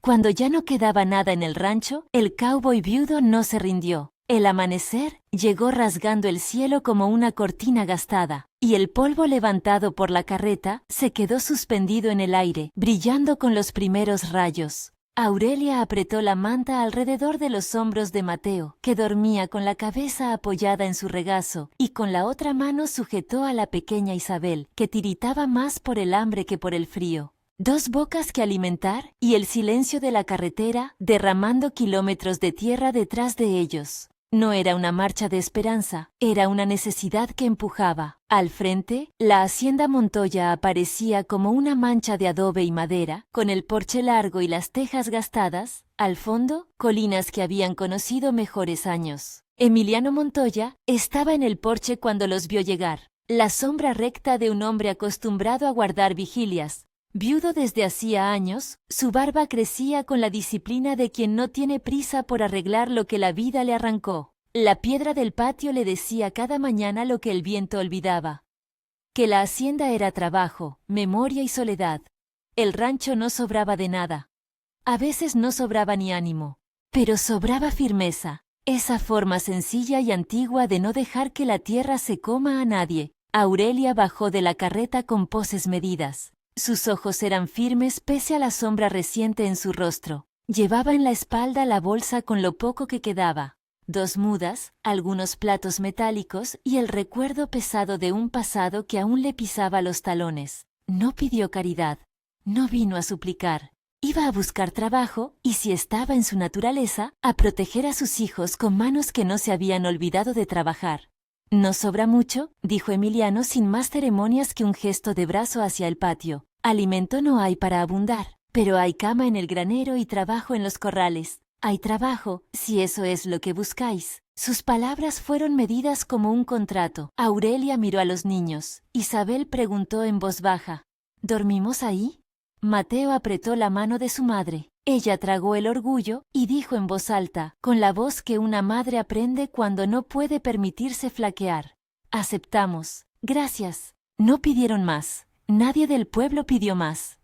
Cuando ya no quedaba nada en el rancho, el cowboy viudo no se rindió. El amanecer llegó rasgando el cielo como una cortina gastada, y el polvo levantado por la carreta se quedó suspendido en el aire, brillando con los primeros rayos. Aurelia apretó la manta alrededor de los hombros de Mateo, que dormía con la cabeza apoyada en su regazo, y con la otra mano sujetó a la pequeña Isabel, que tiritaba más por el hambre que por el frío. Dos bocas que alimentar y el silencio de la carretera derramando kilómetros de tierra detrás de ellos. No era una marcha de esperanza, era una necesidad que empujaba. Al frente, la hacienda Montoya aparecía como una mancha de adobe y madera, con el porche largo y las tejas gastadas. Al fondo, colinas que habían conocido mejores años. Emiliano Montoya estaba en el porche cuando los vio llegar, la sombra recta de un hombre acostumbrado a guardar vigilias. Viudo desde hacía años, su barba crecía con la disciplina de quien no tiene prisa por arreglar lo que la vida le arrancó. La piedra del patio le decía cada mañana lo que el viento olvidaba. Que la hacienda era trabajo, memoria y soledad. El rancho no sobraba de nada. A veces no sobraba ni ánimo, pero sobraba firmeza, esa forma sencilla y antigua de no dejar que la tierra se coma a nadie. Aurelia bajó de la carreta con poses medidas. Sus ojos eran firmes pese a la sombra reciente en su rostro. Llevaba en la espalda la bolsa con lo poco que quedaba. 2 mudas, algunos platos metálicos y el recuerdo pesado de un pasado que aún le pisaba los talones. No pidió caridad. No vino a suplicar. Iba a buscar trabajo y, si estaba en su naturaleza, a proteger a sus hijos con manos que no se habían olvidado de trabajar. «No sobra mucho», dijo Emiliano sin más ceremonias que un gesto de brazo hacia el patio. «Alimento no hay para abundar, pero hay cama en el granero y trabajo en los corrales. Hay trabajo, si eso es lo que buscáis». Sus palabras fueron medidas como un contrato. Aurelia miró a los niños. Isabel preguntó en voz baja, «¿Dormimos ahí?». Mateo apretó la mano de su madre. Ella tragó el orgullo y dijo en voz alta, con la voz que una madre aprende cuando no puede permitirse flaquear, «Aceptamos. Gracias». No pidieron más. Nadie del pueblo pidió más.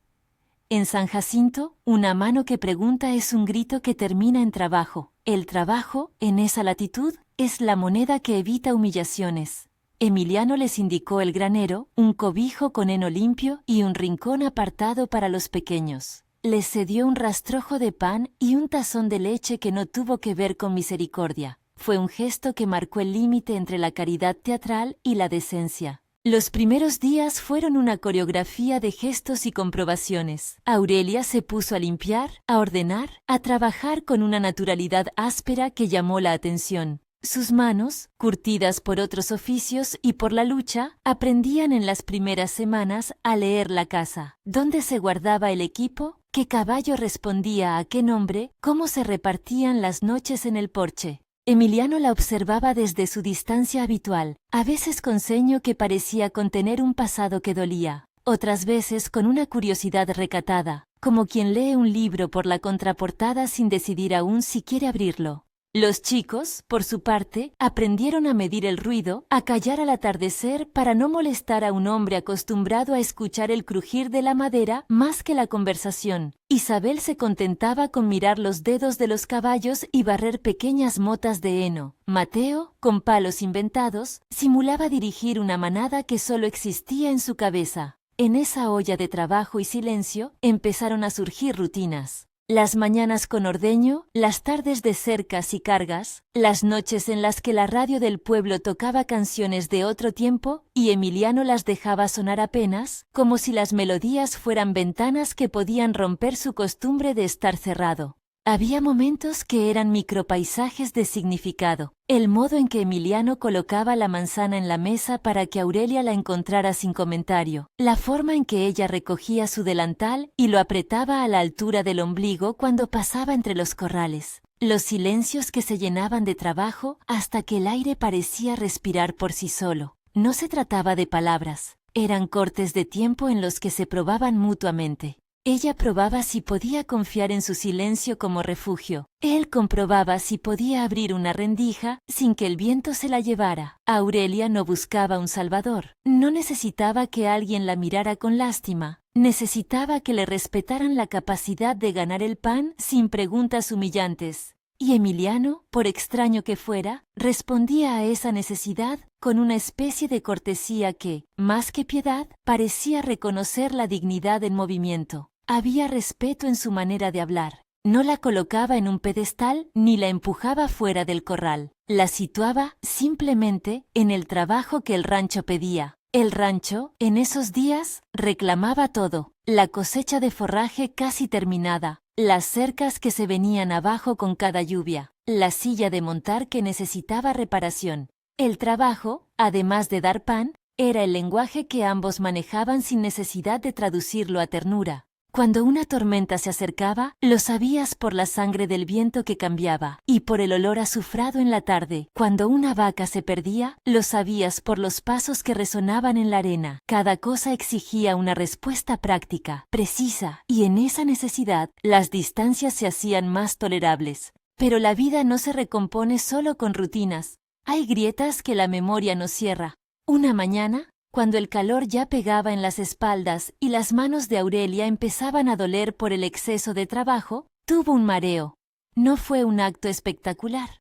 En San Jacinto, una mano que pregunta es un grito que termina en trabajo. El trabajo, en esa latitud, es la moneda que evita humillaciones. Emiliano les indicó el granero, un cobijo con heno limpio y un rincón apartado para los pequeños. Les cedió un rastrojo de pan y un tazón de leche que no tuvo que ver con misericordia. Fue un gesto que marcó el límite entre la caridad teatral y la decencia. Los primeros días fueron una coreografía de gestos y comprobaciones. Aurelia se puso a limpiar, a ordenar, a trabajar con una naturalidad áspera que llamó la atención. Sus manos, curtidas por otros oficios y por la lucha, aprendían en las primeras semanas a leer la casa, dónde se guardaba el equipo, qué caballo respondía a qué nombre, cómo se repartían las noches en el porche. Emiliano la observaba desde su distancia habitual, a veces con ceño que parecía contener un pasado que dolía, otras veces con una curiosidad recatada, como quien lee un libro por la contraportada sin decidir aún si quiere abrirlo. Los chicos, por su parte, aprendieron a medir el ruido, a callar al atardecer para no molestar a un hombre acostumbrado a escuchar el crujir de la madera más que la conversación. Isabel se contentaba con mirar los dedos de los caballos y barrer pequeñas motas de heno. Mateo, con palos inventados, simulaba dirigir una manada que solo existía en su cabeza. En esa olla de trabajo y silencio empezaron a surgir rutinas. Las mañanas con ordeño, las tardes de cercas y cargas, las noches en las que la radio del pueblo tocaba canciones de otro tiempo y Emiliano las dejaba sonar apenas, como si las melodías fueran ventanas que podían romper su costumbre de estar cerrado. Había momentos que eran micropaisajes de significado. El modo en que Emiliano colocaba la manzana en la mesa para que Aurelia la encontrara sin comentario. La forma en que ella recogía su delantal y lo apretaba a la altura del ombligo cuando pasaba entre los corrales. Los silencios que se llenaban de trabajo hasta que el aire parecía respirar por sí solo. No se trataba de palabras. Eran cortes de tiempo en los que se probaban mutuamente. Ella probaba si podía confiar en su silencio como refugio. Él comprobaba si podía abrir una rendija sin que el viento se la llevara. Aurelia no buscaba un salvador. No necesitaba que alguien la mirara con lástima. Necesitaba que le respetaran la capacidad de ganar el pan sin preguntas humillantes. Y Emiliano, por extraño que fuera, respondía a esa necesidad con una especie de cortesía que, más que piedad, parecía reconocer la dignidad en movimiento. Había respeto en su manera de hablar. No la colocaba en un pedestal ni la empujaba fuera del corral. La situaba simplemente en el trabajo que el rancho pedía. El rancho, en esos días, reclamaba todo: la cosecha de forraje casi terminada, las cercas que se venían abajo con cada lluvia, la silla de montar que necesitaba reparación. El trabajo, además de dar pan, era el lenguaje que ambos manejaban sin necesidad de traducirlo a ternura. Cuando una tormenta se acercaba, lo sabías por la sangre del viento que cambiaba, y por el olor azufrado en la tarde. Cuando una vaca se perdía, lo sabías por los pasos que resonaban en la arena. Cada cosa exigía una respuesta práctica, precisa, y en esa necesidad, las distancias se hacían más tolerables. Pero la vida no se recompone solo con rutinas. Hay grietas que la memoria nos cierra. Una mañana, cuando el calor ya pegaba en las espaldas y las manos de Aurelia empezaban a doler por el exceso de trabajo, tuvo un mareo. No fue un acto espectacular.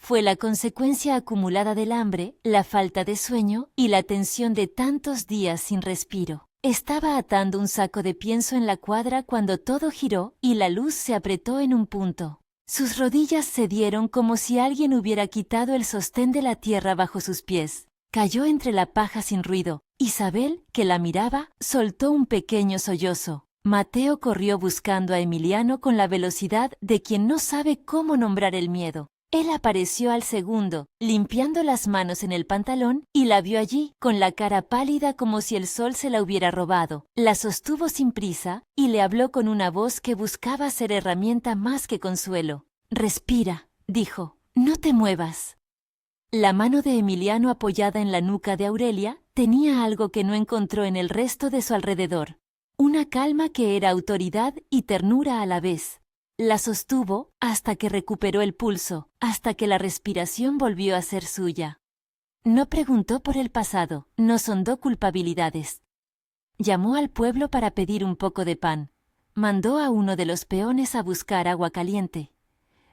Fue la consecuencia acumulada del hambre, la falta de sueño y la tensión de tantos días sin respiro. Estaba atando un saco de pienso en la cuadra cuando todo giró y la luz se apretó en un punto. Sus rodillas cedieron como si alguien hubiera quitado el sostén de la tierra bajo sus pies. Cayó entre la paja sin ruido. Isabel, que la miraba, soltó un pequeño sollozo. Mateo corrió buscando a Emiliano con la velocidad de quien no sabe cómo nombrar el miedo. Él apareció al segundo, limpiando las manos en el pantalón, y la vio allí, con la cara pálida como si el sol se la hubiera robado. La sostuvo sin prisa, y le habló con una voz que buscaba ser herramienta más que consuelo. «Respira», dijo, «no te muevas». La mano de Emiliano apoyada en la nuca de Aurelia tenía algo que no encontró en el resto de su alrededor. Una calma que era autoridad y ternura a la vez. La sostuvo hasta que recuperó el pulso, hasta que la respiración volvió a ser suya. No preguntó por el pasado, no sondó culpabilidades. Llamó al pueblo para pedir un poco de pan. Mandó a uno de los peones a buscar agua caliente.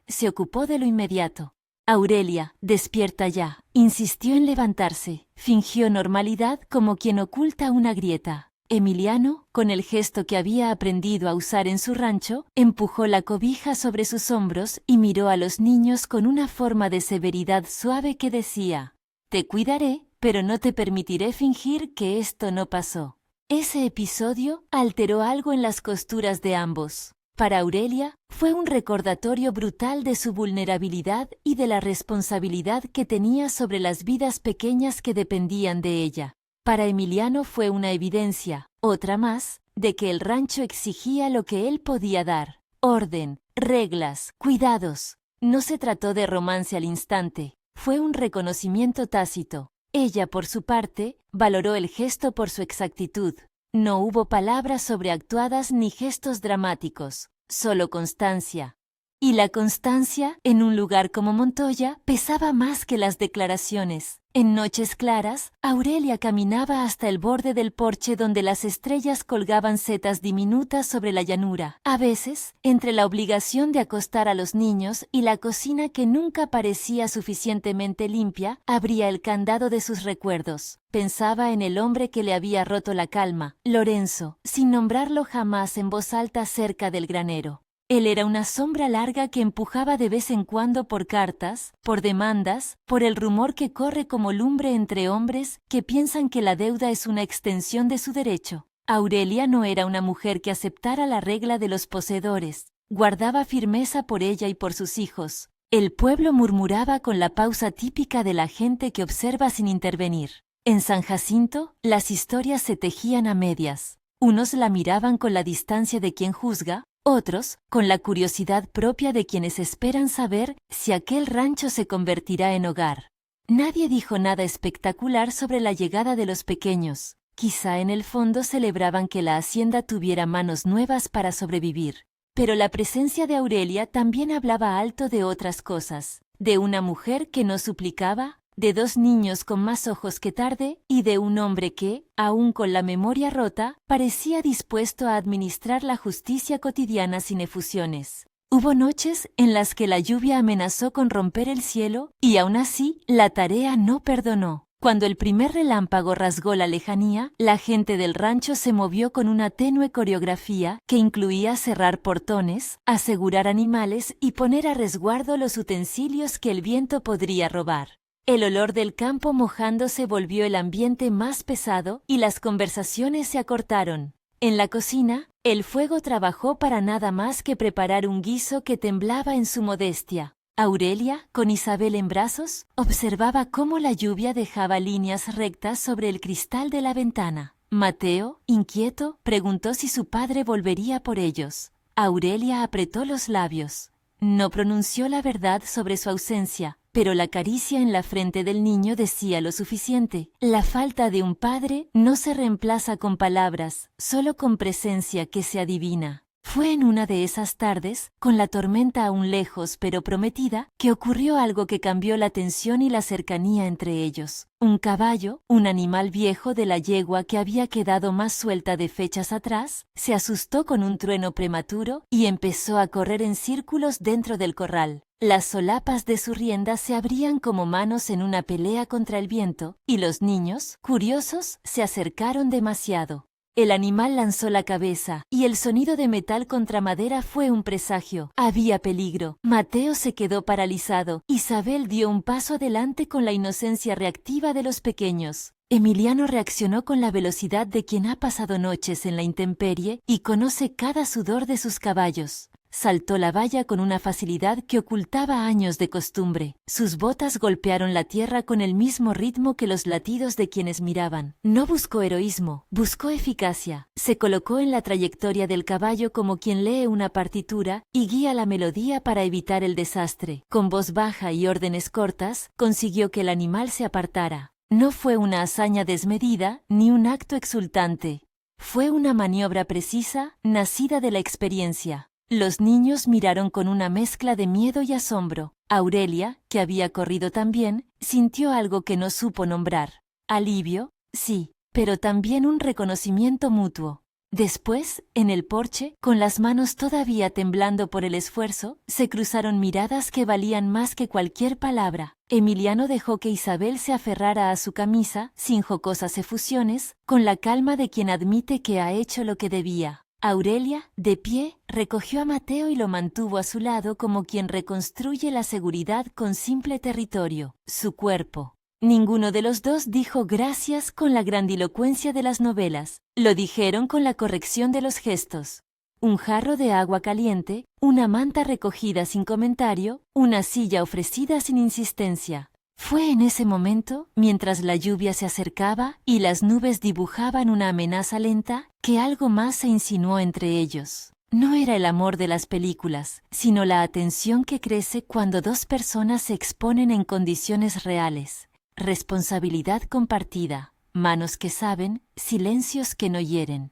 Se ocupó de lo inmediato. Aurelia, despierta ya, insistió en levantarse, fingió normalidad como quien oculta una grieta. Emiliano, con el gesto que había aprendido a usar en su rancho, empujó la cobija sobre sus hombros y miró a los niños con una forma de severidad suave que decía: «Te cuidaré, pero no te permitiré fingir que esto no pasó». Ese episodio alteró algo en las costuras de ambos. Para Aurelia, fue un recordatorio brutal de su vulnerabilidad y de la responsabilidad que tenía sobre las vidas pequeñas que dependían de ella. Para Emiliano fue una evidencia, otra más, de que el rancho exigía lo que él podía dar: orden, reglas, cuidados. No se trató de romance al instante, fue un reconocimiento tácito. Ella, por su parte, valoró el gesto por su exactitud. No hubo palabras sobreactuadas ni gestos dramáticos, solo constancia. Y la constancia, en un lugar como Montoya, pesaba más que las declaraciones. En noches claras, Aurelia caminaba hasta el borde del porche donde las estrellas colgaban setas diminutas sobre la llanura. A veces, entre la obligación de acostar a los niños y la cocina que nunca parecía suficientemente limpia, abría el candado de sus recuerdos. Pensaba en el hombre que le había roto la calma, Lorenzo, sin nombrarlo jamás en voz alta cerca del granero. Él era una sombra larga que empujaba de vez en cuando por cartas, por demandas, por el rumor que corre como lumbre entre hombres que piensan que la deuda es una extensión de su derecho. Aurelia no era una mujer que aceptara la regla de los poseedores. Guardaba firmeza por ella y por sus hijos. El pueblo murmuraba con la pausa típica de la gente que observa sin intervenir. En San Jacinto, las historias se tejían a medias. Unos la miraban con la distancia de quien juzga, otros, con la curiosidad propia de quienes esperan saber si aquel rancho se convertirá en hogar. Nadie dijo nada espectacular sobre la llegada de los pequeños. Quizá en el fondo celebraban que la hacienda tuviera manos nuevas para sobrevivir. Pero la presencia de Aurelia también hablaba alto de otras cosas. De una mujer que no suplicaba, de 2 niños con más ojos que tarde y de un hombre que, aún con la memoria rota, parecía dispuesto a administrar la justicia cotidiana sin efusiones. Hubo noches en las que la lluvia amenazó con romper el cielo y aún así la tarea no perdonó. Cuando el primer relámpago rasgó la lejanía, la gente del rancho se movió con una tenue coreografía que incluía cerrar portones, asegurar animales y poner a resguardo los utensilios que el viento podría robar. El olor del campo mojándose volvió el ambiente más pesado y las conversaciones se acortaron. En la cocina, el fuego trabajó para nada más que preparar un guiso que temblaba en su modestia. Aurelia, con Isabel en brazos, observaba cómo la lluvia dejaba líneas rectas sobre el cristal de la ventana. Mateo, inquieto, preguntó si su padre volvería por ellos. Aurelia apretó los labios. No pronunció la verdad sobre su ausencia, pero la caricia en la frente del niño decía lo suficiente. La falta de un padre no se reemplaza con palabras, solo con presencia que se adivina. Fue en una de esas tardes, con la tormenta aún lejos pero prometida, que ocurrió algo que cambió la tensión y la cercanía entre ellos. Un caballo, un animal viejo de la yegua que había quedado más suelta de fechas atrás, se asustó con un trueno prematuro y empezó a correr en círculos dentro del corral. Las solapas de su rienda se abrían como manos en una pelea contra el viento, y los niños, curiosos, se acercaron demasiado. El animal lanzó la cabeza, y el sonido de metal contra madera fue un presagio. Había peligro. Mateo se quedó paralizado. Isabel dio un paso adelante con la inocencia reactiva de los pequeños. Emiliano reaccionó con la velocidad de quien ha pasado noches en la intemperie y conoce cada sudor de sus caballos. Saltó la valla con una facilidad que ocultaba años de costumbre. Sus botas golpearon la tierra con el mismo ritmo que los latidos de quienes miraban. No buscó heroísmo, buscó eficacia. Se colocó en la trayectoria del caballo como quien lee una partitura y guía la melodía para evitar el desastre. Con voz baja y órdenes cortas, consiguió que el animal se apartara. No fue una hazaña desmedida ni un acto exultante. Fue una maniobra precisa, nacida de la experiencia. Los niños miraron con una mezcla de miedo y asombro. Aurelia, que había corrido también, sintió algo que no supo nombrar. Alivio, sí, pero también un reconocimiento mutuo. Después, en el porche, con las manos todavía temblando por el esfuerzo, se cruzaron miradas que valían más que cualquier palabra. Emiliano dejó que Isabel se aferrara a su camisa, sin jocosas efusiones, con la calma de quien admite que ha hecho lo que debía. Aurelia, de pie, recogió a Mateo y lo mantuvo a su lado como quien reconstruye la seguridad con simple territorio, su cuerpo. Ninguno de los dos dijo gracias con la grandilocuencia de las novelas, lo dijeron con la corrección de los gestos. Un jarro de agua caliente, una manta recogida sin comentario, una silla ofrecida sin insistencia. Fue en ese momento, mientras la lluvia se acercaba y las nubes dibujaban una amenaza lenta, que algo más se insinuó entre ellos. No era el amor de las películas, sino la atención que crece cuando dos personas se exponen en condiciones reales. Responsabilidad compartida, manos que saben, silencios que no hieren.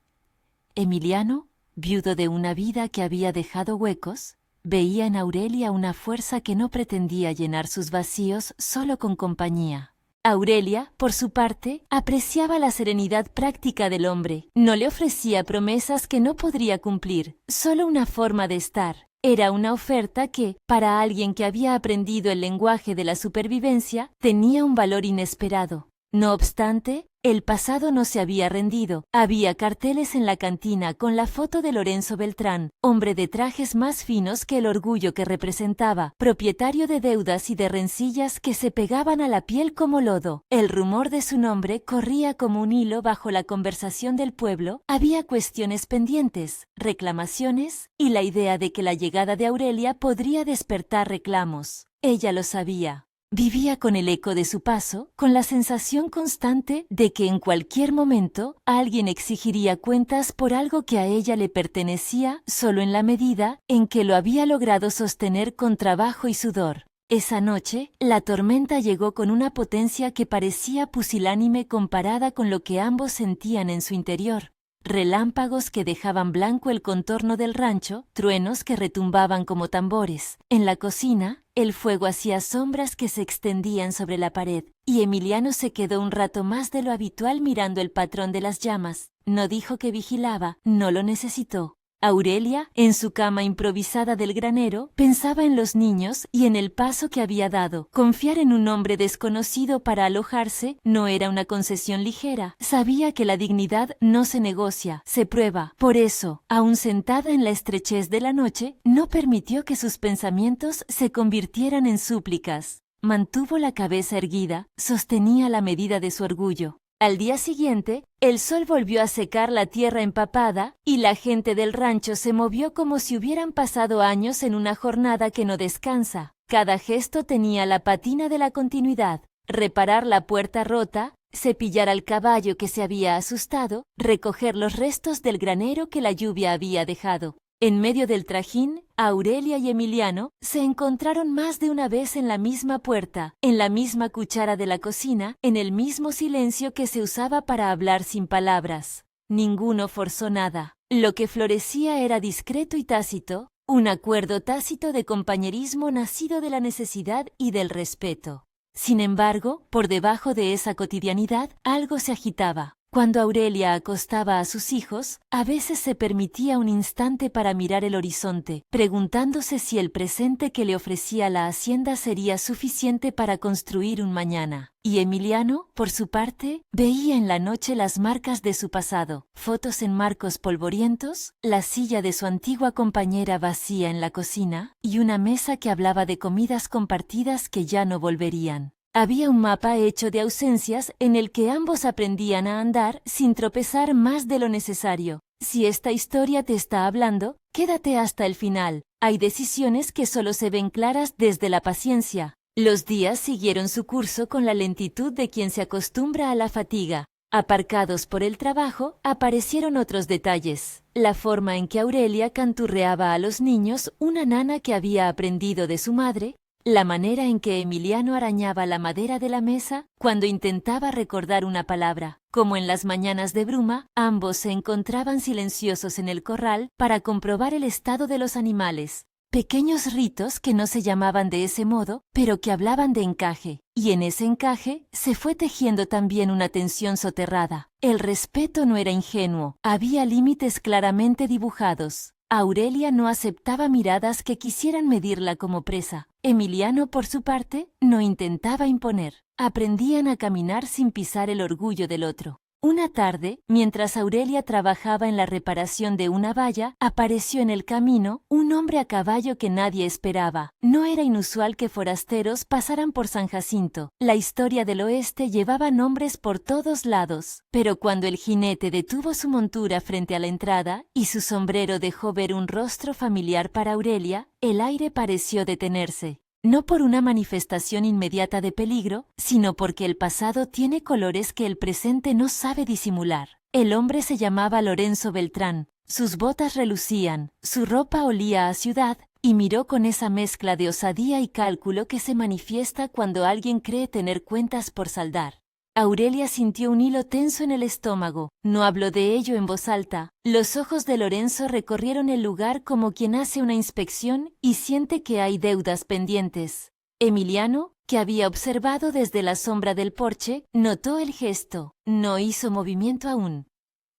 Emiliano, viudo de una vida que había dejado huecos, veía en Aurelia una fuerza que no pretendía llenar sus vacíos solo con compañía. Aurelia, por su parte, apreciaba la serenidad práctica del hombre. No le ofrecía promesas que no podría cumplir, solo una forma de estar. Era una oferta que, para alguien que había aprendido el lenguaje de la supervivencia, tenía un valor inesperado. No obstante, el pasado no se había rendido. Había carteles en la cantina con la foto de Lorenzo Beltrán, hombre de trajes más finos que el orgullo que representaba, propietario de deudas y de rencillas que se pegaban a la piel como lodo. El rumor de su nombre corría como un hilo bajo la conversación del pueblo. Había cuestiones pendientes, reclamaciones y la idea de que la llegada de Aurelia podría despertar reclamos. Ella lo sabía. Vivía con el eco de su paso, con la sensación constante de que en cualquier momento alguien exigiría cuentas por algo que a ella le pertenecía solo en la medida en que lo había logrado sostener con trabajo y sudor. Esa noche, la tormenta llegó con una potencia que parecía pusilánime comparada con lo que ambos sentían en su interior. Relámpagos que dejaban blanco el contorno del rancho, truenos que retumbaban como tambores. En la cocina, El fuego hacía sombras que se extendían sobre la pared, y Emiliano se quedó un rato más de lo habitual mirando el patrón de las llamas. No dijo que vigilaba, no lo necesitó. Aurelia, en su cama improvisada del granero, pensaba en los niños y en el paso que había dado. Confiar en un hombre desconocido para alojarse no era una concesión ligera. Sabía que la dignidad no se negocia, se prueba. Por eso, aún sentada en la estrechez de la noche, no permitió que sus pensamientos se convirtieran en súplicas. Mantuvo la cabeza erguida, sostenía la medida de su orgullo. Al día siguiente, el sol volvió a secar la tierra empapada y la gente del rancho se movió como si hubieran pasado años en una jornada que no descansa. Cada gesto tenía la patina de la continuidad: reparar la puerta rota, cepillar al caballo que se había asustado, recoger los restos del granero que la lluvia había dejado. En medio del trajín, Aurelia y Emiliano se encontraron más de una vez en la misma puerta, en la misma cuchara de la cocina, en el mismo silencio que se usaba para hablar sin palabras. Ninguno forzó nada. Lo que florecía era discreto y tácito, un acuerdo tácito de compañerismo nacido de la necesidad y del respeto. Sin embargo, por debajo de esa cotidianidad, algo se agitaba. Cuando Aurelia acostaba a sus hijos, a veces se permitía un instante para mirar el horizonte, preguntándose si el presente que le ofrecía la hacienda sería suficiente para construir un mañana. Y Emiliano, por su parte, veía en la noche las marcas de su pasado, fotos en marcos polvorientos, la silla de su antigua compañera vacía en la cocina, y una mesa que hablaba de comidas compartidas que ya no volverían. Había un mapa hecho de ausencias en el que ambos aprendían a andar sin tropezar más de lo necesario. Si esta historia te está hablando, quédate hasta el final. Hay decisiones que solo se ven claras desde la paciencia. Los días siguieron su curso con la lentitud de quien se acostumbra a la fatiga. Aparcados por el trabajo, aparecieron otros detalles. La forma en que Aurelia canturreaba a los niños, una nana que había aprendido de su madre, la manera en que Emiliano arañaba la madera de la mesa cuando intentaba recordar una palabra. Como en las mañanas de bruma, ambos se encontraban silenciosos en el corral para comprobar el estado de los animales. Pequeños ritos que no se llamaban de ese modo, pero que hablaban de encaje. Y en ese encaje se fue tejiendo también una tensión soterrada. El respeto no era ingenuo, había límites claramente dibujados. Aurelia no aceptaba miradas que quisieran medirla como presa. Emiliano, por su parte, no intentaba imponer. Aprendían a caminar sin pisar el orgullo del otro. Una tarde, mientras Aurelia trabajaba en la reparación de una valla, apareció en el camino un hombre a caballo que nadie esperaba. No era inusual que forasteros pasaran por San Jacinto. La historia del oeste llevaba nombres por todos lados. Pero cuando el jinete detuvo su montura frente a la entrada y su sombrero dejó ver un rostro familiar para Aurelia, el aire pareció detenerse. No por una manifestación inmediata de peligro, sino porque el pasado tiene colores que el presente no sabe disimular. El hombre se llamaba Lorenzo Beltrán, sus botas relucían, su ropa olía a ciudad, y miró con esa mezcla de osadía y cálculo que se manifiesta cuando alguien cree tener cuentas por saldar. Aurelia sintió un hilo tenso en el estómago. No habló de ello en voz alta. Los ojos de Lorenzo recorrieron el lugar como quien hace una inspección y siente que hay deudas pendientes. Emiliano, que había observado desde la sombra del porche, notó el gesto. No hizo movimiento aún.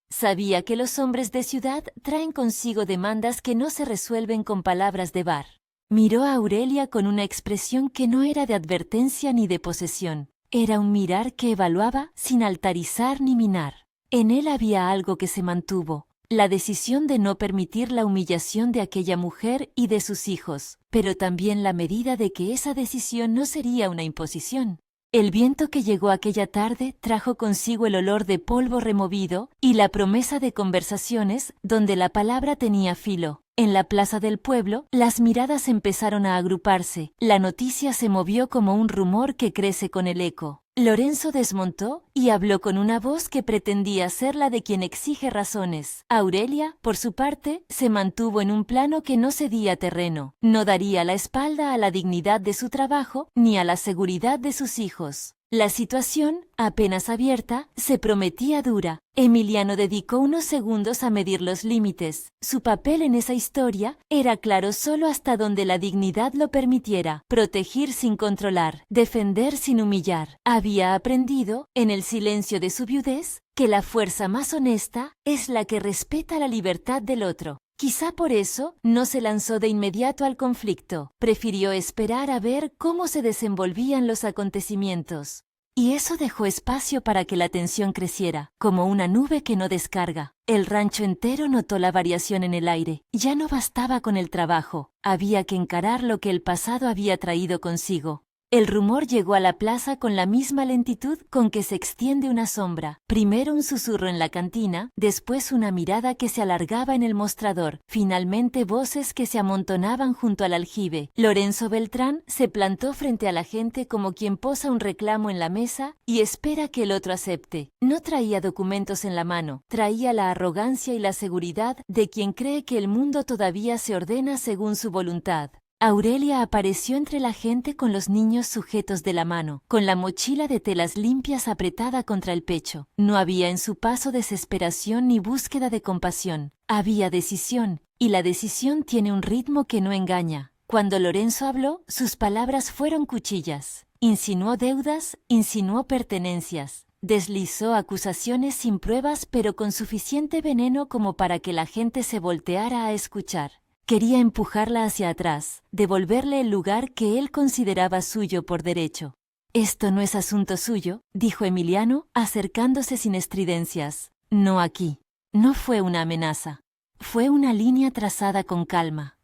Sabía que los hombres de ciudad traen consigo demandas que no se resuelven con palabras de bar. Miró a Aurelia con una expresión que no era de advertencia ni de posesión. Era un mirar que evaluaba sin altarizar ni minar. En él había algo que se mantuvo, la decisión de no permitir la humillación de aquella mujer y de sus hijos, pero también la medida de que esa decisión no sería una imposición. El viento que llegó aquella tarde trajo consigo el olor de polvo removido y la promesa de conversaciones donde la palabra tenía filo. En la plaza del pueblo, las miradas empezaron a agruparse. La noticia se movió como un rumor que crece con el eco. Lorenzo desmontó y habló con una voz que pretendía ser la de quien exige razones. Aurelia, por su parte, se mantuvo en un plano que no cedía terreno. No daría la espalda a la dignidad de su trabajo ni a la seguridad de sus hijos. La situación, apenas abierta, se prometía dura. Emiliano dedicó unos segundos a medir los límites. Su papel en esa historia era claro solo hasta donde la dignidad lo permitiera: proteger sin controlar, defender sin humillar. Había aprendido, en el silencio de su viudez, que la fuerza más honesta es la que respeta la libertad del otro. Quizá por eso no se lanzó de inmediato al conflicto, prefirió esperar a ver cómo se desenvolvían los acontecimientos. Y eso dejó espacio para que la tensión creciera, como una nube que no descarga. El rancho entero notó la variación en el aire. Ya no bastaba con el trabajo, había que encarar lo que el pasado había traído consigo. El rumor llegó a la plaza con la misma lentitud con que se extiende una sombra. Primero un susurro en la cantina, después una mirada que se alargaba en el mostrador, finalmente voces que se amontonaban junto al aljibe. Lorenzo Beltrán se plantó frente a la gente como quien posa un reclamo en la mesa y espera que el otro acepte. No traía documentos en la mano, traía la arrogancia y la seguridad de quien cree que el mundo todavía se ordena según su voluntad. Aurelia apareció entre la gente con los niños sujetos de la mano, con la mochila de telas limpias apretada contra el pecho. No había en su paso desesperación ni búsqueda de compasión. Había decisión, y la decisión tiene un ritmo que no engaña. Cuando Lorenzo habló, sus palabras fueron cuchillas. Insinuó deudas, insinuó pertenencias. Deslizó acusaciones sin pruebas, pero con suficiente veneno como para que la gente se volteara a escuchar. Quería empujarla hacia atrás, devolverle el lugar que él consideraba suyo por derecho. «Esto no es asunto suyo», dijo Emiliano, acercándose sin estridencias. «No aquí». No fue una amenaza. Fue una línea trazada con calma.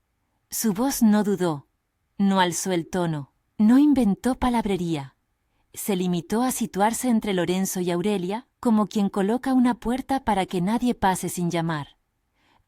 Su voz no dudó, no alzó el tono, no inventó palabrería. Se limitó a situarse entre Lorenzo y Aurelia, como quien coloca una puerta para que nadie pase sin llamar.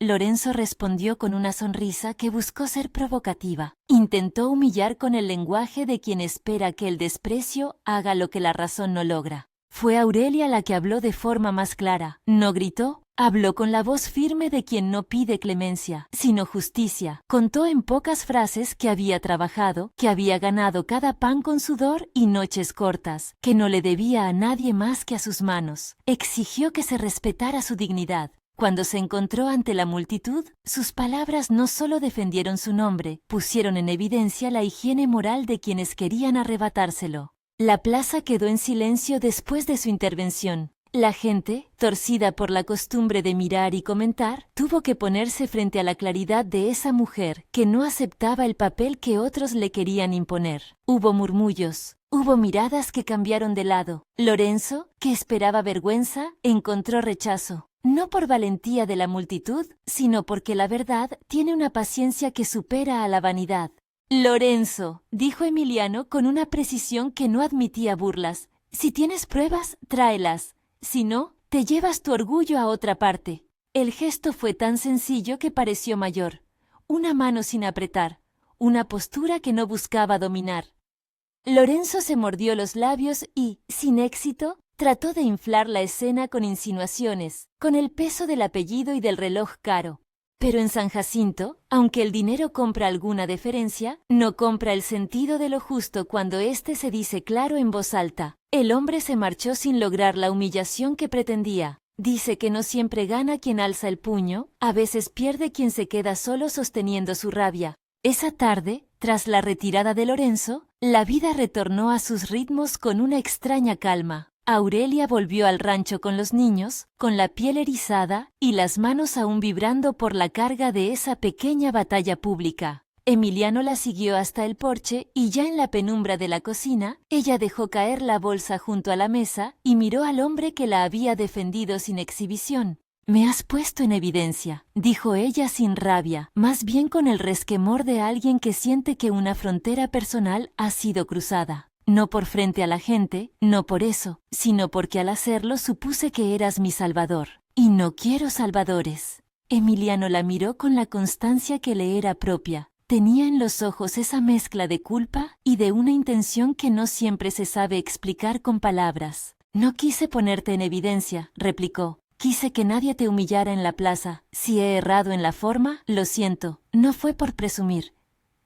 Lorenzo respondió con una sonrisa que buscó ser provocativa. Intentó humillar con el lenguaje de quien espera que el desprecio haga lo que la razón no logra. Fue Aurelia la que habló de forma más clara. No gritó, habló con la voz firme de quien no pide clemencia, sino justicia. Contó en pocas frases que había trabajado, que había ganado cada pan con sudor y noches cortas, que no le debía a nadie más que a sus manos. Exigió que se respetara su dignidad. Cuando se encontró ante la multitud, sus palabras no solo defendieron su nombre, pusieron en evidencia la higiene moral de quienes querían arrebatárselo. La plaza quedó en silencio después de su intervención. La gente, torcida por la costumbre de mirar y comentar, tuvo que ponerse frente a la claridad de esa mujer que no aceptaba el papel que otros le querían imponer. Hubo murmullos. Hubo miradas que cambiaron de lado. Lorenzo, que esperaba vergüenza, encontró rechazo. No por valentía de la multitud, sino porque la verdad tiene una paciencia que supera a la vanidad. «Lorenzo», dijo Emiliano con una precisión que no admitía burlas, «si tienes pruebas, tráelas. Si no, te llevas tu orgullo a otra parte». El gesto fue tan sencillo que pareció mayor. Una mano sin apretar, una postura que no buscaba dominar. Lorenzo se mordió los labios y, sin éxito, trató de inflar la escena con insinuaciones, con el peso del apellido y del reloj caro. Pero en San Jacinto, aunque el dinero compra alguna deferencia, no compra el sentido de lo justo cuando éste se dice claro en voz alta. El hombre se marchó sin lograr la humillación que pretendía. Dice que no siempre gana quien alza el puño, a veces pierde quien se queda solo sosteniendo su rabia. Esa tarde, tras la retirada de Lorenzo, la vida retornó a sus ritmos con una extraña calma. Aurelia volvió al rancho con los niños, con la piel erizada y las manos aún vibrando por la carga de esa pequeña batalla pública. Emiliano la siguió hasta el porche y ya en la penumbra de la cocina, ella dejó caer la bolsa junto a la mesa y miró al hombre que la había defendido sin exhibición. «Me has puesto en evidencia», dijo ella sin rabia, más bien con el resquemor de alguien que siente que una frontera personal ha sido cruzada. No por frente a la gente, no por eso, sino porque al hacerlo supuse que eras mi salvador. Y no quiero salvadores. Emiliano la miró con la constancia que le era propia. Tenía en los ojos esa mezcla de culpa y de una intención que no siempre se sabe explicar con palabras. «No quise ponerte en evidencia», replicó. «Quise que nadie te humillara en la plaza. Si he errado en la forma, lo siento. No fue por presumir.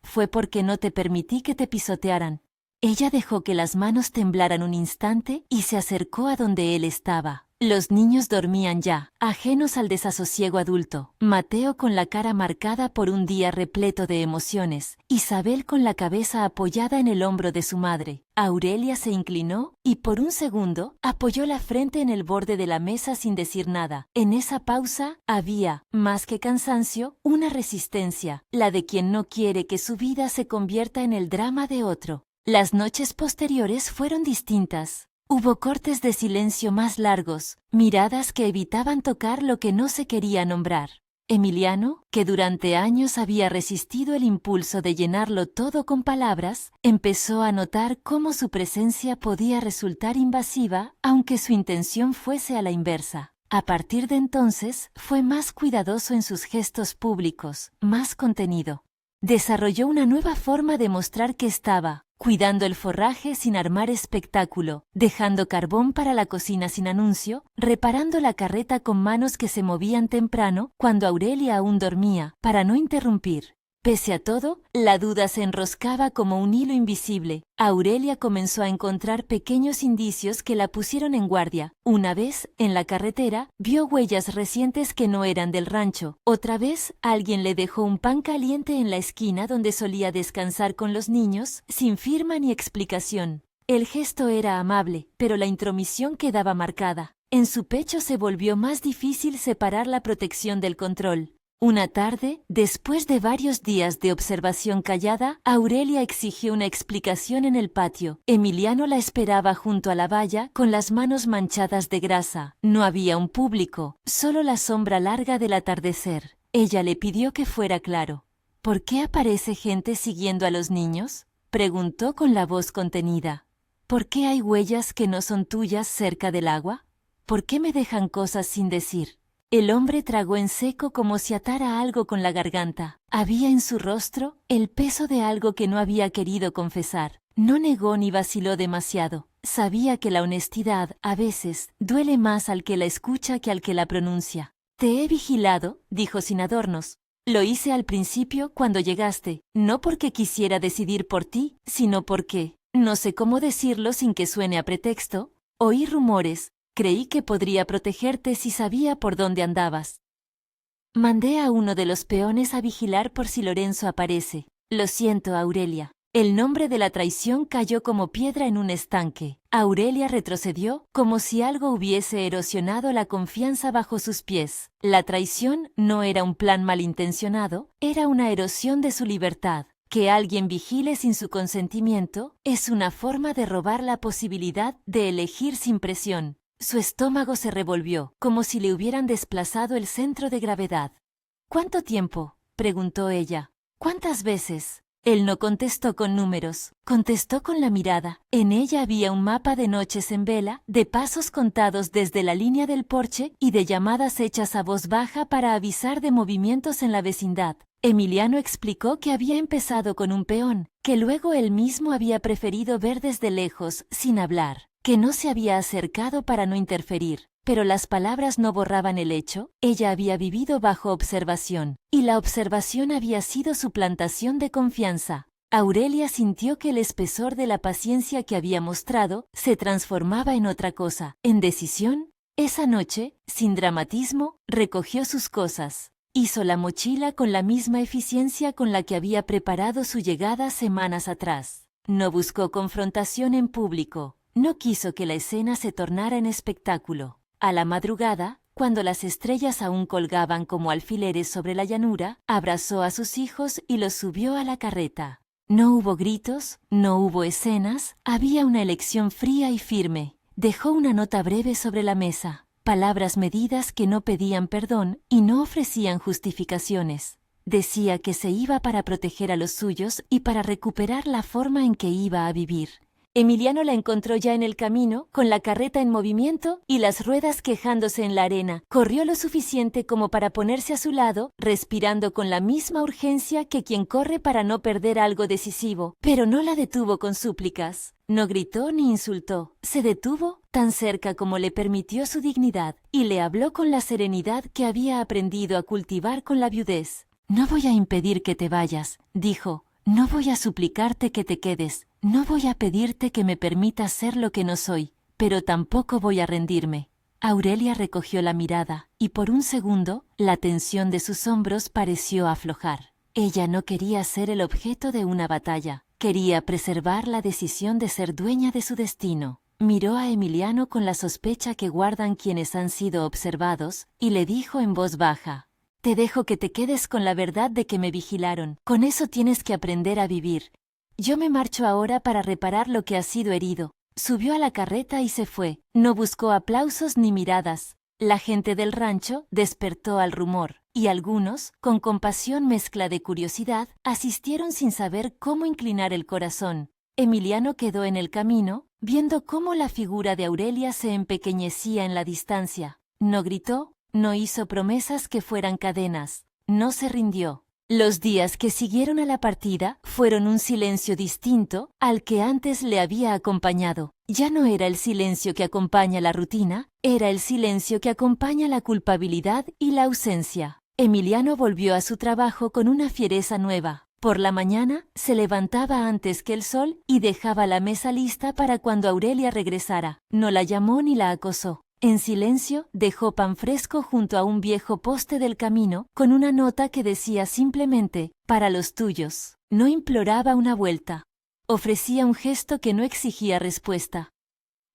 Fue porque no te permití que te pisotearan». Ella dejó que las manos temblaran un instante y se acercó a donde él estaba. Los niños dormían ya, ajenos al desasosiego adulto. Mateo con la cara marcada por un día repleto de emociones. Isabel con la cabeza apoyada en el hombro de su madre. Aurelia se inclinó y por un segundo apoyó la frente en el borde de la mesa sin decir nada. En esa pausa había, más que cansancio, una resistencia, la de quien no quiere que su vida se convierta en el drama de otro. Las noches posteriores fueron distintas. Hubo cortes de silencio más largos, miradas que evitaban tocar lo que no se quería nombrar. Emiliano, que durante años había resistido el impulso de llenarlo todo con palabras, empezó a notar cómo su presencia podía resultar invasiva, aunque su intención fuese a la inversa. A partir de entonces, fue más cuidadoso en sus gestos públicos, más contenido. Desarrolló una nueva forma de mostrar que estaba, cuidando el forraje sin armar espectáculo, dejando carbón para la cocina sin anuncio, reparando la carreta con manos que se movían temprano cuando Aurelia aún dormía, para no interrumpir. Pese a todo, la duda se enroscaba como un hilo invisible. Aurelia comenzó a encontrar pequeños indicios que la pusieron en guardia. Una vez, en la carretera, vio huellas recientes que no eran del rancho. Otra vez, alguien le dejó un pan caliente en la esquina donde solía descansar con los niños, sin firma ni explicación. El gesto era amable, pero la intromisión quedaba marcada. En su pecho se volvió más difícil separar la protección del control. Una tarde, después de varios días de observación callada, Aurelia exigió una explicación en el patio. Emiliano la esperaba junto a la valla, con las manos manchadas de grasa. No había un público, solo la sombra larga del atardecer. Ella le pidió que fuera claro. ¿Por qué aparece gente siguiendo a los niños?, preguntó con la voz contenida. ¿Por qué hay huellas que no son tuyas cerca del agua? ¿Por qué me dejan cosas sin decir? El hombre tragó en seco como si atara algo con la garganta. Había en su rostro el peso de algo que no había querido confesar. No negó ni vaciló demasiado. Sabía que la honestidad, a veces, duele más al que la escucha que al que la pronuncia. Te he vigilado, dijo sin adornos. Lo hice al principio cuando llegaste, no porque quisiera decidir por ti, sino porque, no sé cómo decirlo sin que suene a pretexto, oí rumores. Creí que podría protegerte si sabía por dónde andabas. Mandé a uno de los peones a vigilar por si Lorenzo aparece. Lo siento, Aurelia. El nombre de la traición cayó como piedra en un estanque. Aurelia retrocedió como si algo hubiese erosionado la confianza bajo sus pies. La traición no era un plan malintencionado, era una erosión de su libertad. Que alguien vigile sin su consentimiento es una forma de robar la posibilidad de elegir sin presión. Su estómago se revolvió, como si le hubieran desplazado el centro de gravedad. ¿Cuánto tiempo?, preguntó ella. ¿Cuántas veces? Él no contestó con números, contestó con la mirada. En ella había un mapa de noches en vela, de pasos contados desde la línea del porche y de llamadas hechas a voz baja para avisar de movimientos en la vecindad. Emiliano explicó que había empezado con un peón, que luego él mismo había preferido ver desde lejos, sin hablar, que no se había acercado para no interferir. Pero las palabras no borraban el hecho. Ella había vivido bajo observación, y la observación había sido su plantación de confianza. Aurelia sintió que el espesor de la paciencia que había mostrado se transformaba en otra cosa, en decisión. Esa noche, sin dramatismo, recogió sus cosas. Hizo la mochila con la misma eficiencia con la que había preparado su llegada semanas atrás. No buscó confrontación en público. No quiso que la escena se tornara en espectáculo. A la madrugada, cuando las estrellas aún colgaban como alfileres sobre la llanura, abrazó a sus hijos y los subió a la carreta. No hubo gritos, no hubo escenas, había una elección fría y firme. Dejó una nota breve sobre la mesa, palabras medidas que no pedían perdón y no ofrecían justificaciones. Decía que se iba para proteger a los suyos y para recuperar la forma en que iba a vivir. Emiliano la encontró ya en el camino, con la carreta en movimiento y las ruedas quejándose en la arena. Corrió lo suficiente como para ponerse a su lado, respirando con la misma urgencia que quien corre para no perder algo decisivo, pero no la detuvo con súplicas. No gritó ni insultó. Se detuvo tan cerca como le permitió su dignidad y le habló con la serenidad que había aprendido a cultivar con la viudez. «No voy a impedir que te vayas», dijo. «No voy a suplicarte que te quedes. No voy a pedirte que me permitas ser lo que no soy, pero tampoco voy a rendirme. Aurelia recogió la mirada, y por un segundo, la tensión de sus hombros pareció aflojar. Ella no quería ser el objeto de una batalla, quería preservar la decisión de ser dueña de su destino. Miró a Emiliano con la sospecha que guardan quienes han sido observados, y le dijo en voz baja: «Te dejo que te quedes con la verdad de que me vigilaron. Con eso tienes que aprender a vivir. Yo me marcho ahora para reparar lo que ha sido herido». Subió a la carreta y se fue. No buscó aplausos ni miradas. La gente del rancho despertó al rumor, y algunos, con compasión mezcla de curiosidad, asistieron sin saber cómo inclinar el corazón. Emiliano quedó en el camino, viendo cómo la figura de Aurelia se empequeñecía en la distancia. No gritó, no hizo promesas que fueran cadenas, no se rindió. Los días que siguieron a la partida fueron un silencio distinto al que antes le había acompañado. Ya no era el silencio que acompaña la rutina, era el silencio que acompaña la culpabilidad y la ausencia. Emiliano volvió a su trabajo con una fiereza nueva. Por la mañana se levantaba antes que el sol y dejaba la mesa lista para cuando Aurelia regresara. No la llamó ni la acosó. En silencio, dejó pan fresco junto a un viejo poste del camino, con una nota que decía simplemente: «Para los tuyos». No imploraba una vuelta. Ofrecía un gesto que no exigía respuesta.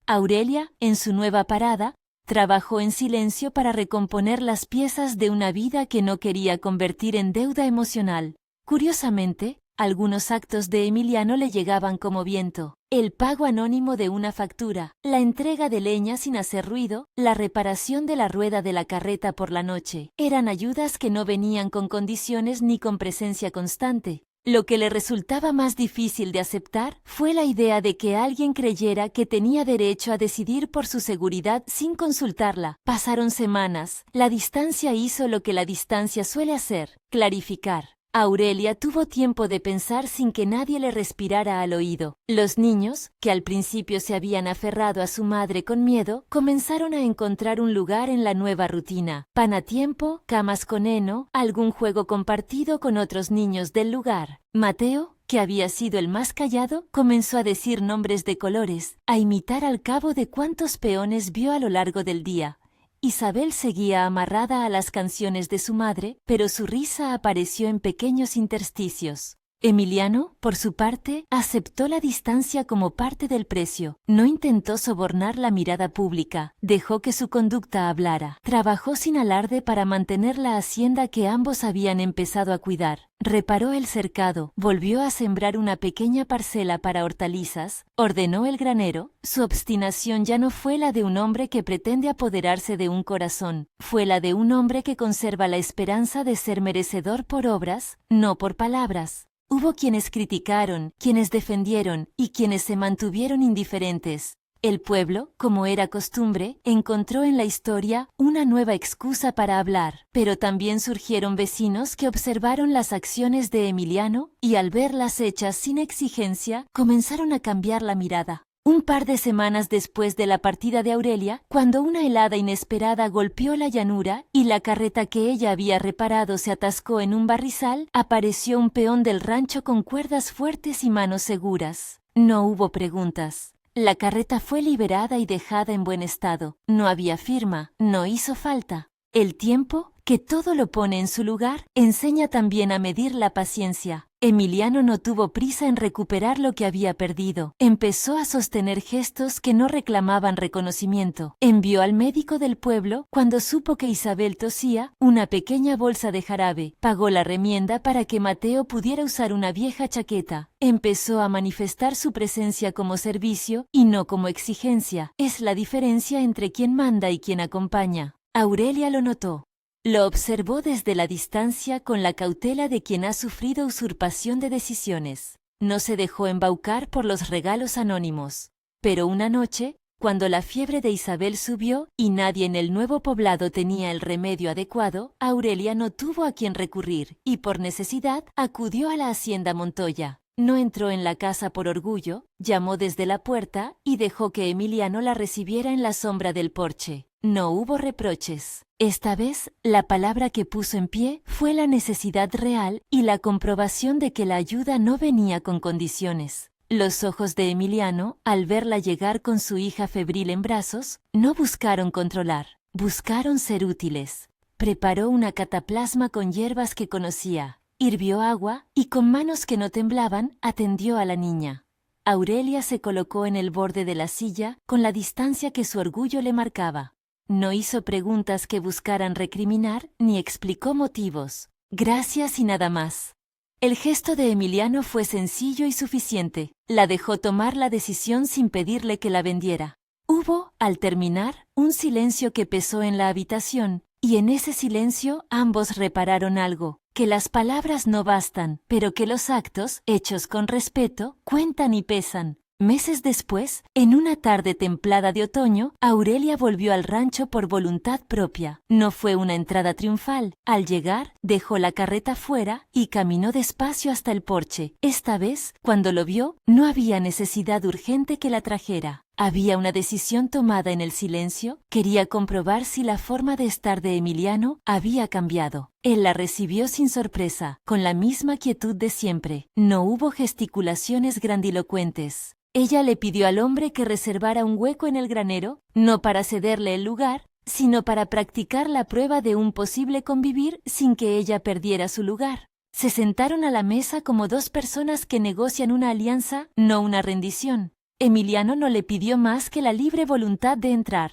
Aurelia, en su nueva parada, trabajó en silencio para recomponer las piezas de una vida que no quería convertir en deuda emocional. Curiosamente, algunos actos de Emiliano le llegaban como viento. El pago anónimo de una factura, la entrega de leña sin hacer ruido, la reparación de la rueda de la carreta por la noche. Eran ayudas que no venían con condiciones ni con presencia constante. Lo que le resultaba más difícil de aceptar fue la idea de que alguien creyera que tenía derecho a decidir por su seguridad sin consultarla. Pasaron semanas. La distancia hizo lo que la distancia suele hacer: clarificar. Aurelia tuvo tiempo de pensar sin que nadie le respirara al oído. Los niños, que al principio se habían aferrado a su madre con miedo, comenzaron a encontrar un lugar en la nueva rutina. Pan a tiempo, camas con heno, algún juego compartido con otros niños del lugar. Mateo, que había sido el más callado, comenzó a decir nombres de colores, a imitar al cabo de cuántos peones vio a lo largo del día. Isabel seguía amarrada a las canciones de su madre, pero su risa apareció en pequeños intersticios. Emiliano, por su parte, aceptó la distancia como parte del precio. No intentó sobornar la mirada pública, dejó que su conducta hablara. Trabajó sin alarde para mantener la hacienda que ambos habían empezado a cuidar. Reparó el cercado, volvió a sembrar una pequeña parcela para hortalizas, ordenó el granero. Su obstinación ya no fue la de un hombre que pretende apoderarse de un corazón, fue la de un hombre que conserva la esperanza de ser merecedor por obras, no por palabras. Hubo quienes criticaron, quienes defendieron y quienes se mantuvieron indiferentes. El pueblo, como era costumbre, encontró en la historia una nueva excusa para hablar, pero también surgieron vecinos que observaron las acciones de Emiliano y al verlas hechas sin exigencia, comenzaron a cambiar la mirada. Un par de semanas después de la partida de Aurelia, cuando una helada inesperada golpeó la llanura y la carreta que ella había reparado se atascó en un barrizal, apareció un peón del rancho con cuerdas fuertes y manos seguras. No hubo preguntas. La carreta fue liberada y dejada en buen estado. No había firma, no hizo falta. El tiempo, que todo lo pone en su lugar, enseña también a medir la paciencia. Emiliano no tuvo prisa en recuperar lo que había perdido. Empezó a sostener gestos que no reclamaban reconocimiento. Envió al médico del pueblo, cuando supo que Isabel tosía, una pequeña bolsa de jarabe. Pagó la remienda para que Mateo pudiera usar una vieja chaqueta. Empezó a manifestar su presencia como servicio y no como exigencia. Es la diferencia entre quien manda y quien acompaña. Aurelia lo notó. Lo observó desde la distancia con la cautela de quien ha sufrido usurpación de decisiones. No se dejó embaucar por los regalos anónimos. Pero una noche, cuando la fiebre de Isabel subió y nadie en el nuevo poblado tenía el remedio adecuado, Aurelia no tuvo a quien recurrir y por necesidad acudió a la hacienda Montoya. No entró en la casa por orgullo, llamó desde la puerta y dejó que Emiliano la recibiera en la sombra del porche. No hubo reproches. Esta vez, la palabra que puso en pie fue la necesidad real y la comprobación de que la ayuda no venía con condiciones. Los ojos de Emiliano, al verla llegar con su hija febril en brazos, no buscaron controlar, buscaron ser útiles. Preparó una cataplasma con hierbas que conocía, hirvió agua y con manos que no temblaban atendió a la niña. Aurelia se colocó en el borde de la silla con la distancia que su orgullo le marcaba. No hizo preguntas que buscaran recriminar ni explicó motivos. Gracias y nada más. El gesto de Emiliano fue sencillo y suficiente. La dejó tomar la decisión sin pedirle que la vendiera. Hubo, al terminar, un silencio que pesó en la habitación, y en ese silencio ambos repararon algo, que las palabras no bastan, pero que los actos, hechos con respeto, cuentan y pesan. Meses después, en una tarde templada de otoño, Aurelia volvió al rancho por voluntad propia. No fue una entrada triunfal. Al llegar, dejó la carreta fuera y caminó despacio hasta el porche. Esta vez, cuando lo vio, no había necesidad urgente que la trajera. Había una decisión tomada en el silencio. Quería comprobar si la forma de estar de Emiliano había cambiado. Él la recibió sin sorpresa, con la misma quietud de siempre. No hubo gesticulaciones grandilocuentes. Ella le pidió al hombre que reservara un hueco en el granero, no para cederle el lugar, sino para practicar la prueba de un posible convivir sin que ella perdiera su lugar. Se sentaron a la mesa como dos personas que negocian una alianza, no una rendición. Emiliano no le pidió más que la libre voluntad de entrar.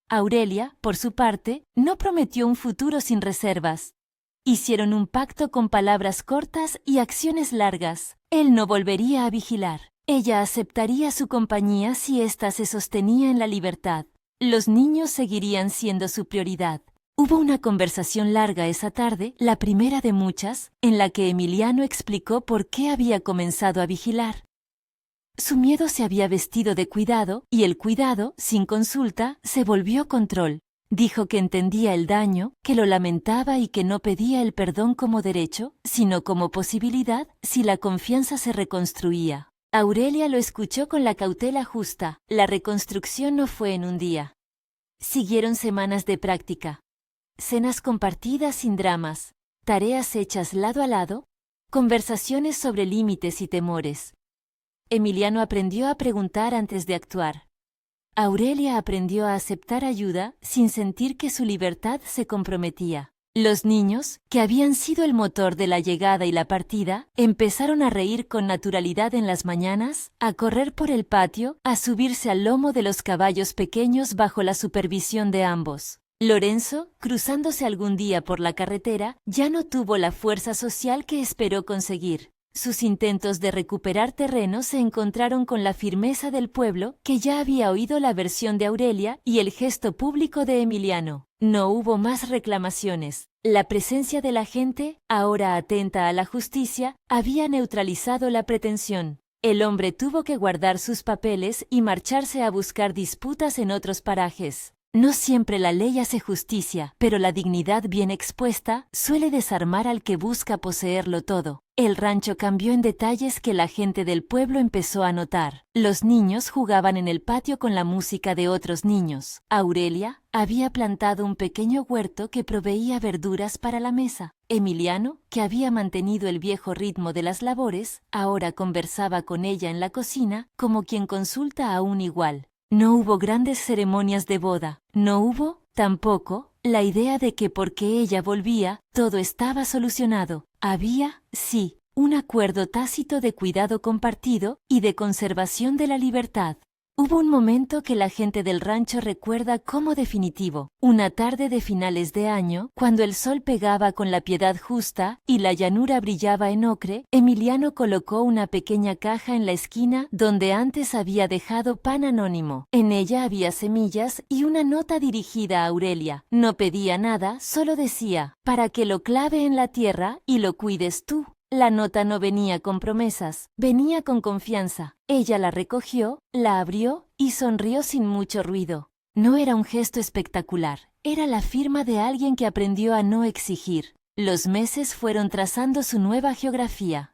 Aurelia, por su parte, no prometió un futuro sin reservas. Hicieron un pacto con palabras cortas y acciones largas. Él no volvería a vigilar. Ella aceptaría su compañía si ésta se sostenía en la libertad. Los niños seguirían siendo su prioridad. Hubo una conversación larga esa tarde, la primera de muchas, en la que Emiliano explicó por qué había comenzado a vigilar. Su miedo se había vestido de cuidado, y el cuidado, sin consulta, se volvió control. Dijo que entendía el daño, que lo lamentaba y que no pedía el perdón como derecho, sino como posibilidad si la confianza se reconstruía. Aurelia lo escuchó con la cautela justa. La reconstrucción no fue en un día. Siguieron semanas de práctica. Cenas compartidas sin dramas, tareas hechas lado a lado, conversaciones sobre límites y temores. Emiliano aprendió a preguntar antes de actuar. Aurelia aprendió a aceptar ayuda sin sentir que su libertad se comprometía. Los niños, que habían sido el motor de la llegada y la partida, empezaron a reír con naturalidad en las mañanas, a correr por el patio, a subirse al lomo de los caballos pequeños bajo la supervisión de ambos. Lorenzo, cruzándose algún día por la carretera, ya no tuvo la fuerza social que esperó conseguir. Sus intentos de recuperar terreno se encontraron con la firmeza del pueblo, que ya había oído la versión de Aurelia y el gesto público de Emiliano. No hubo más reclamaciones. La presencia de la gente, ahora atenta a la justicia, había neutralizado la pretensión. El hombre tuvo que guardar sus papeles y marcharse a buscar disputas en otros parajes. No siempre la ley hace justicia, pero la dignidad bien expuesta suele desarmar al que busca poseerlo todo. El rancho cambió en detalles que la gente del pueblo empezó a notar. Los niños jugaban en el patio con la música de otros niños. Aurelia había plantado un pequeño huerto que proveía verduras para la mesa. Emiliano, que había mantenido el viejo ritmo de las labores, ahora conversaba con ella en la cocina como quien consulta a un igual. No hubo grandes ceremonias de boda. No hubo, tampoco, la idea de que porque ella volvía, todo estaba solucionado. Había, sí, un acuerdo tácito de cuidado compartido y de conservación de la libertad. Hubo un momento que la gente del rancho recuerda como definitivo, una tarde de finales de año, cuando el sol pegaba con la piedad justa y la llanura brillaba en ocre. Emiliano colocó una pequeña caja en la esquina donde antes había dejado pan anónimo. En ella había semillas y una nota dirigida a Aurelia. No pedía nada, solo decía, para que lo clave en la tierra y lo cuides tú. La nota no venía con promesas, venía con confianza. Ella la recogió, la abrió y sonrió sin mucho ruido. No era un gesto espectacular, era la firma de alguien que aprendió a no exigir. Los meses fueron trazando su nueva geografía.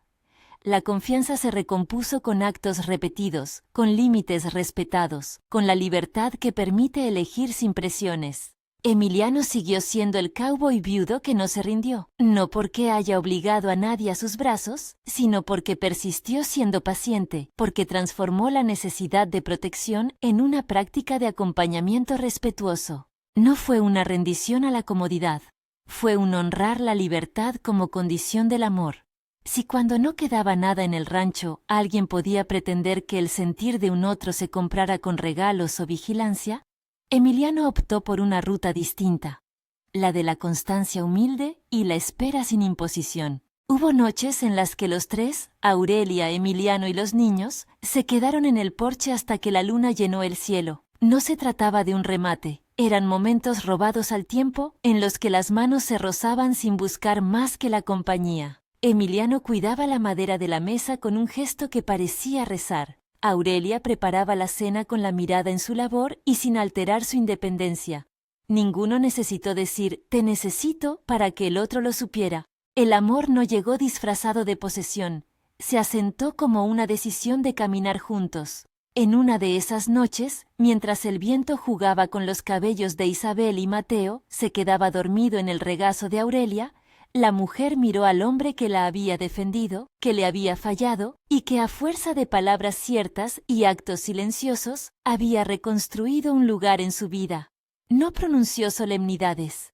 La confianza se recompuso con actos repetidos, con límites respetados, con la libertad que permite elegir sin presiones. Emiliano siguió siendo el cowboy viudo que no se rindió, no porque haya obligado a nadie a sus brazos, sino porque persistió siendo paciente, porque transformó la necesidad de protección en una práctica de acompañamiento respetuoso. No fue una rendición a la comodidad, fue un honrar la libertad como condición del amor. Si cuando no quedaba nada en el rancho, alguien podía pretender que el sentir de un otro se comprara con regalos o vigilancia, Emiliano optó por una ruta distinta, la de la constancia humilde y la espera sin imposición. Hubo noches en las que los tres, Aurelia, Emiliano y los niños, se quedaron en el porche hasta que la luna llenó el cielo. No se trataba de un remate, eran momentos robados al tiempo en los que las manos se rozaban sin buscar más que la compañía. Emiliano cuidaba la madera de la mesa con un gesto que parecía rezar. Aurelia preparaba la cena con la mirada en su labor y sin alterar su independencia. Ninguno necesitó decir «te necesito» para que el otro lo supiera. El amor no llegó disfrazado de posesión, se asentó como una decisión de caminar juntos. En una de esas noches, mientras el viento jugaba con los cabellos de Isabel y Mateo, se quedaba dormido en el regazo de Aurelia, la mujer miró al hombre que la había defendido, que le había fallado, y que a fuerza de palabras ciertas y actos silenciosos, había reconstruido un lugar en su vida. No pronunció solemnidades.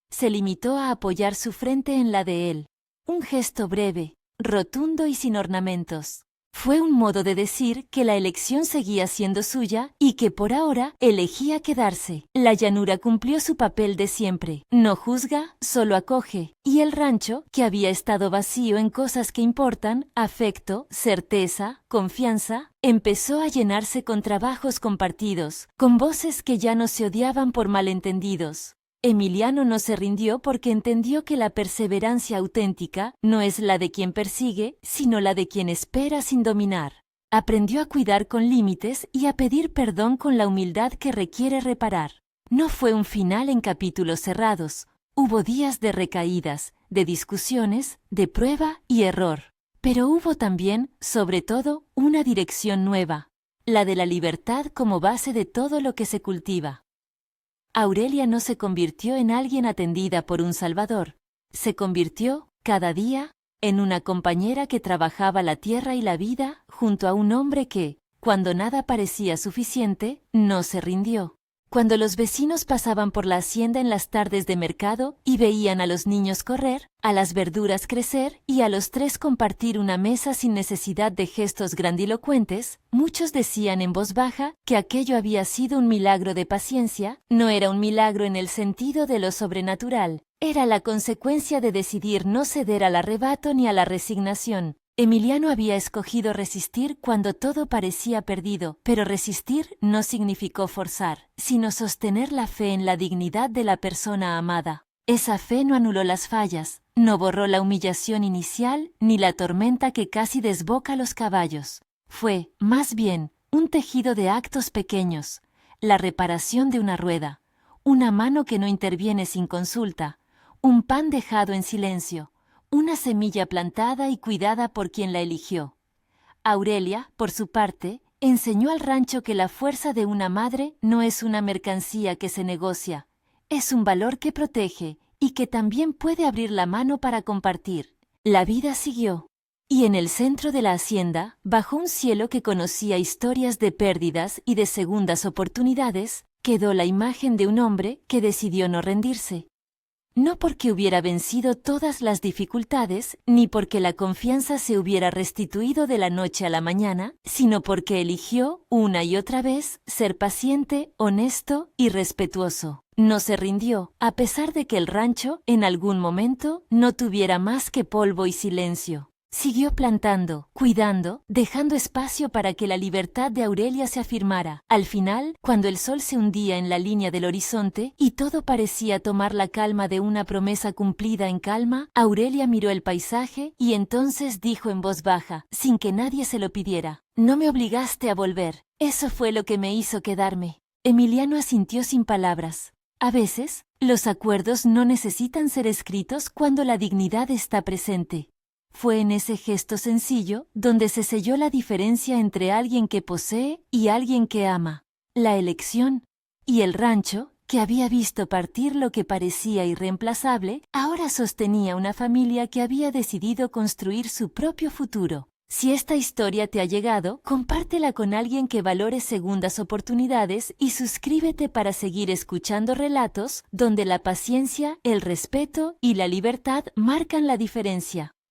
Se limitó a apoyar su frente en la de él. Un gesto breve, rotundo y sin ornamentos. Fue un modo de decir que la elección seguía siendo suya y que por ahora elegía quedarse. La llanura cumplió su papel de siempre. No juzga, solo acoge. Y el rancho, que había estado vacío en cosas que importan, afecto, certeza, confianza, empezó a llenarse con trabajos compartidos, con voces que ya no se odiaban por malentendidos. Emiliano no se rindió porque entendió que la perseverancia auténtica no es la de quien persigue, sino la de quien espera sin dominar. Aprendió a cuidar con límites y a pedir perdón con la humildad que requiere reparar. No fue un final en capítulos cerrados. Hubo días de recaídas, de discusiones, de prueba y error. Pero hubo también, sobre todo, una dirección nueva, la de la libertad como base de todo lo que se cultiva. Aurelia no se convirtió en alguien atendida por un salvador. Se convirtió, cada día, en una compañera que trabajaba la tierra y la vida junto a un hombre que, cuando nada parecía suficiente, no se rindió. Cuando los vecinos pasaban por la hacienda en las tardes de mercado y veían a los niños correr, a las verduras crecer y a los tres compartir una mesa sin necesidad de gestos grandilocuentes, muchos decían en voz baja que aquello había sido un milagro de paciencia. No era un milagro en el sentido de lo sobrenatural, era la consecuencia de decidir no ceder al arrebato ni a la resignación. Emiliano había escogido resistir cuando todo parecía perdido, pero resistir no significó forzar, sino sostener la fe en la dignidad de la persona amada. Esa fe no anuló las fallas, no borró la humillación inicial ni la tormenta que casi desboca los caballos. Fue, más bien, un tejido de actos pequeños, la reparación de una rueda, una mano que no interviene sin consulta, un pan dejado en silencio, una semilla plantada y cuidada por quien la eligió. Aurelia, por su parte, enseñó al rancho que la fuerza de una madre no es una mercancía que se negocia, es un valor que protege y que también puede abrir la mano para compartir. La vida siguió. Y en el centro de la hacienda, bajo un cielo que conocía historias de pérdidas y de segundas oportunidades, quedó la imagen de un hombre que decidió no rendirse. No porque hubiera vencido todas las dificultades, ni porque la confianza se hubiera restituido de la noche a la mañana, sino porque eligió, una y otra vez, ser paciente, honesto y respetuoso. No se rindió, a pesar de que el rancho, en algún momento, no tuviera más que polvo y silencio. Siguió plantando, cuidando, dejando espacio para que la libertad de Aurelia se afirmara. Al final, cuando el sol se hundía en la línea del horizonte y todo parecía tomar la calma de una promesa cumplida en calma, Aurelia miró el paisaje y entonces dijo en voz baja, sin que nadie se lo pidiera: «No me obligaste a volver. Eso fue lo que me hizo quedarme». Emiliano asintió sin palabras. A veces, los acuerdos no necesitan ser escritos cuando la dignidad está presente. Fue en ese gesto sencillo donde se selló la diferencia entre alguien que posee y alguien que ama. La elección. Y el rancho, que había visto partir lo que parecía irreemplazable, ahora sostenía una familia que había decidido construir su propio futuro. Si esta historia te ha llegado, compártela con alguien que valore segundas oportunidades y suscríbete para seguir escuchando relatos donde la paciencia, el respeto y la libertad marcan la diferencia.